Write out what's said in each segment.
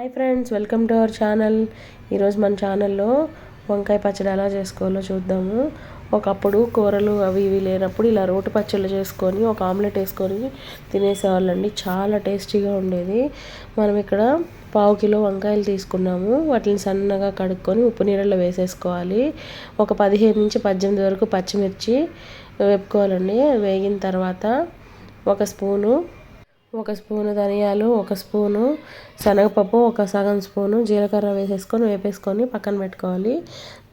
Hi friends, welcome to our channel. ఈరోజు మన ఛానల్లో వంకాయ పచ్చడి ఎలా చేసుకోవాలో చూద్దాము. ఒకప్పుడు కూరలు అవి ఇవి లేనప్పుడు ఇలా రోటి పచ్చళ్ళు చేసుకొని ఒక ఆమ్లెట్ వేసుకొని తినేసేవాళ్ళండి. చాలా టేస్టీగా ఉండేది. మనం ఇక్కడ 1/2 కిలో వంకాయలు తీసుకున్నాము. వాటిని సన్నగా కడుక్కొని ఉప్పు నీళ్ళలో వేసేసుకోవాలి. ఒక 15 నుంచి 18 వరకు పచ్చిమిర్చి వేపుకోవాలండి. వేగిన తర్వాత ఒక స్పూను ధనియాలు, ఒక స్పూను శనగపప్పు, ఒక సగం స్పూను జీలకర్ర వేపేసుకొని పక్కన పెట్టుకోవాలి.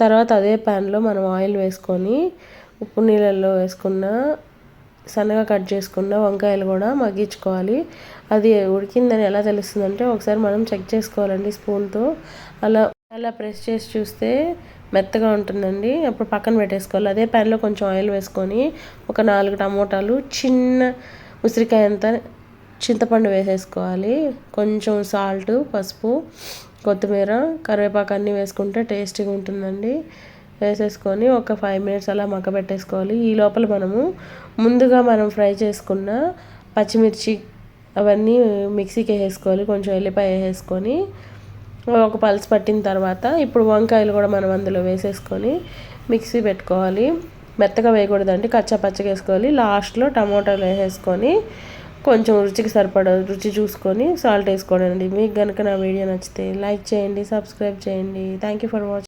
తర్వాత అదే ప్యాన్లో మనం ఆయిల్ వేసుకొని ఉప్పు నీళ్ళల్లో వేసుకున్న సన్నగా కట్ చేసుకున్న వంకాయలు కూడా మగ్గించుకోవాలి. అది ఉడికిందని ఎలా తెలుస్తుందంటే ఒకసారి మనం చెక్ చేసుకోవాలండి స్పూన్తో. అలా ప్రెస్ చేసి చూస్తే మెత్తగా ఉంటుందండి. అప్పుడు పక్కన పెట్టేసుకోవాలి. అదే ప్యాన్లో కొంచెం ఆయిల్ వేసుకొని ఒక 4 టమోటాలు, చిన్న ఉసిరికాయ అంతా చింతపండు వేసేసుకోవాలి. కొంచెం సాల్ట్, పసుపు, కొత్తిమీర, కరివేపాకు అన్నీ వేసుకుంటే టేస్టీగా ఉంటుందండి. వేసేసుకొని ఒక 5 మినిట్స్ అలా మగ్గబెట్టేసుకోవాలి. ఈ లోపల ముందుగా మనం ఫ్రై చేసుకున్న పచ్చిమిర్చి అవన్నీ మిక్సీకి వేసుకోవాలి. కొంచెం ఎల్లిపాయ వేసుకొని ఒక పల్స్ పట్టిన తర్వాత ఇప్పుడు వంకాయలు కూడా మనం అందులో వేసేసుకొని మిక్సీ పెట్టుకోవాలి. మెత్తగా వేయకూడదండి, కచ్చా పచ్చగా వేసుకోవాలి. లాస్ట్లో టమోటాలు వేసేసుకొని కొంచెం రుచికి సరిపడా రుచి చూసుకొని సాల్ట్ వేసుకోండి. మీకు కనుక నా వీడియో నచ్చితే లైక్ చేయండి, సబ్స్క్రైబ్ చేయండి. Thank you for watching.